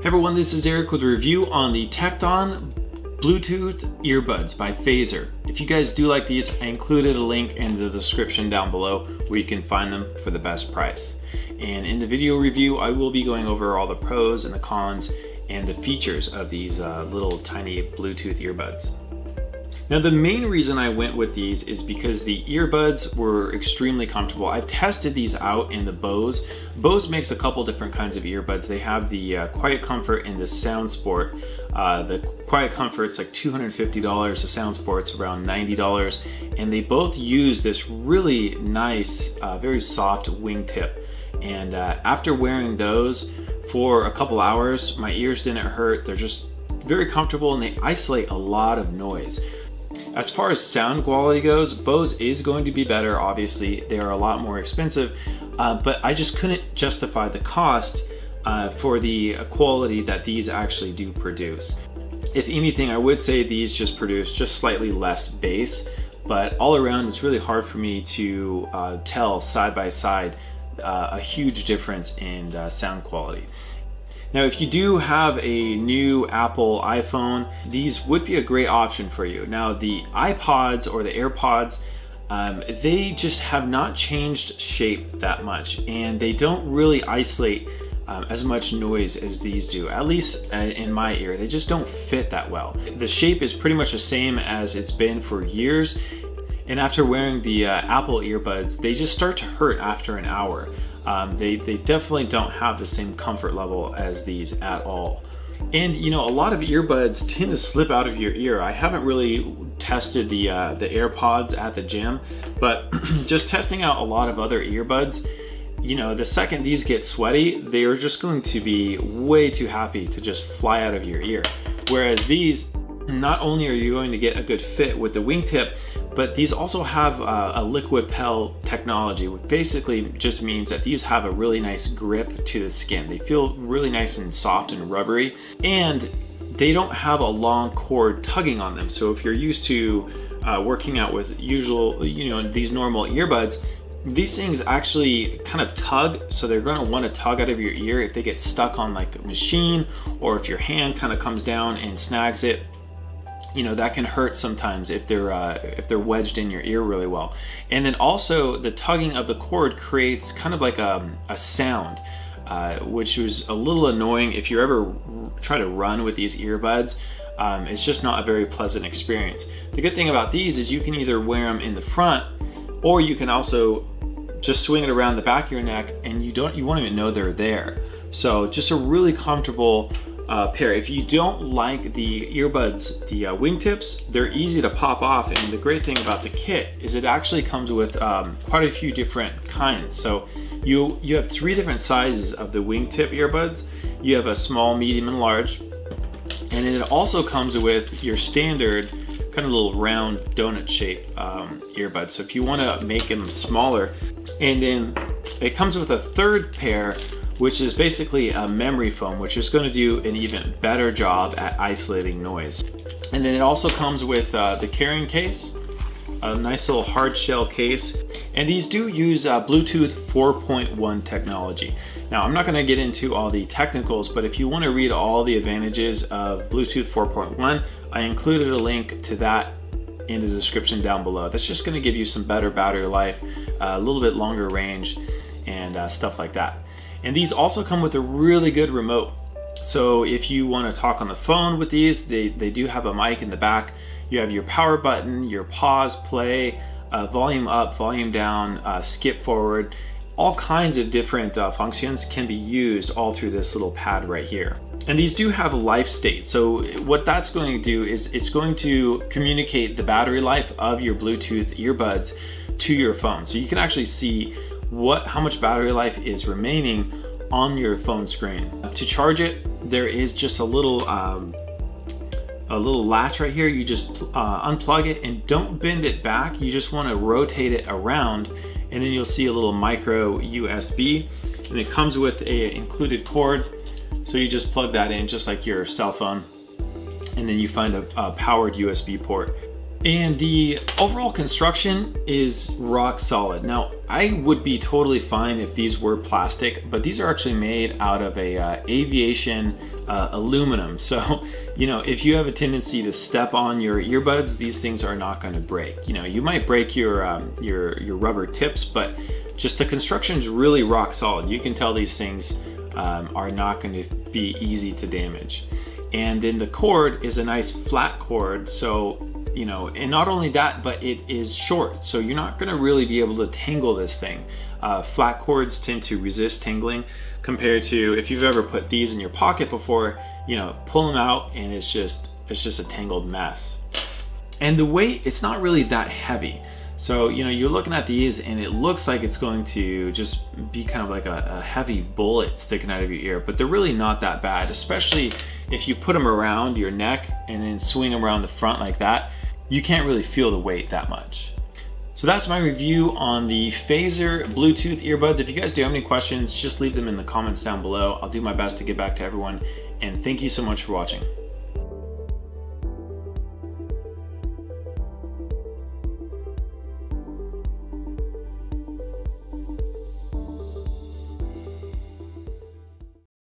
Hey everyone, this is Erik with a review on the Tecton Bluetooth earbuds by Phaiser. If you guys do like these, I included a link in the description down below where you can find them for the best price. And in the video review, I will be going over all the pros and the cons and the features of these little tiny Bluetooth earbuds. Now the main reason I went with these is because the earbuds were extremely comfortable. I've tested these out in the Bose. Bose makes a couple different kinds of earbuds. They have the Quiet Comfort and the Sound Sport. The Quiet Comfort's like $250, the Sound Sport's around $90, and they both use this really nice, very soft wingtip. And after wearing those for a couple hours, my ears didn't hurt. They're just very comfortable and they isolate a lot of noise. As far as sound quality goes, Bose is going to be better, obviously. They are a lot more expensive, but I just couldn't justify the cost for the quality that these actually do produce. If anything, I would say these just produce just slightly less bass, but all around it's really hard for me to tell side by side a huge difference in sound quality. Now, if you do have a new Apple iPhone, these would be a great option for you. Now, the iPods or the AirPods, they just have not changed shape that much, and they don't really isolate as much noise as these do, at least in my ear. They just don't fit that well. The shape is pretty much the same as it's been for years, and after wearing the Apple earbuds, they just start to hurt after an hour. They definitely don't have the same comfort level as these at all. And you know, a lot of earbuds tend to slip out of your ear. I haven't really tested the AirPods at the gym, but just testing out a lot of other earbuds, you know, the second these get sweaty, they are just going to be way too happy to just fly out of your ear. Whereas these, not only are you going to get a good fit with the wingtip, but these also have a liquid pel technology, which basically just means that these have a really nice grip to the skin. They feel really nice and soft and rubbery, and they don't have a long cord tugging on them. So if you're used to working out with usual, you know, these normal earbuds, these things actually kind of tug, so they're going to want to tug out of your ear if they get stuck on like a machine, or if your hand kind of comes down and snags it. You know, that can hurt sometimes if they're wedged in your ear really well. And then also the tugging of the cord creates kind of like a sound, which was a little annoying if you ever try to run with these earbuds. It's just not a very pleasant experience. The good thing about these is you can either wear them in the front, or you can also just swing it around the back of your neck and you won't even know they're there. So just a really comfortable pair. If you don't like the earbuds, the wingtips, they're easy to pop off, and the great thing about the kit is it actually comes with quite a few different kinds. So you have 3 different sizes of the wingtip earbuds. You have a small, medium, and large, and then it also comes with your standard kind of little round donut shape earbuds. So if you want to make them smaller, and then it comes with a third pair, which is basically a memory foam, which is going to do an even better job at isolating noise. And then it also comes with the carrying case, a nice little hard shell case. And these do use Bluetooth 4.1 technology. Now, I'm not going to get into all the technicals, but if you want to read all the advantages of Bluetooth 4.1, I included a link to that in the description down below. That's just going to give you some better battery life, a little bit longer range, and stuff like that. And these also come with a really good remote. So if you want to talk on the phone with these, they do have a mic in the back. You have your power button, your pause, play, volume up, volume down, skip forward. All kinds of different functions can be used all through this little pad right here. And these do have a life state. So what that's going to do is it's going to communicate the battery life of your Bluetooth earbuds to your phone. So you can actually see how much battery life is remaining on your phone screen. To charge it, there is just a little latch right here. You just unplug it and don't bend it back. You just want to rotate it around, and then you'll see a little micro USB, and it comes with a included cord. So you just plug that in just like your cell phone, and then you find a powered USB port. And the overall construction is rock solid. Now, I would be totally fine if these were plastic, but these are actually made out of a aviation aluminum. So, you know, if you have a tendency to step on your earbuds, these things are not going to break. You know, you might break your rubber tips, but just the construction is really rock solid. You can tell these things are not going to be easy to damage. And then the cord is a nice flat cord, so you know, and not only that, but it is short, so you're not going to really be able to tangle this thing. Flat cords tend to resist tangling compared to if you've ever put these in your pocket before, you know, pull them out and it's just a tangled mess. And the weight, it's not really that heavy. So, you know, you're looking at these and it looks like it's going to just be kind of like a heavy bullet sticking out of your ear, but they're really not that bad, especially if you put them around your neck and then swing them around the front like that. You can't really feel the weight that much. So that's my review on the Phaiser Bluetooth earbuds. If you guys do have any questions, just leave them in the comments down below. I'll do my best to get back to everyone, and thank you so much for watching.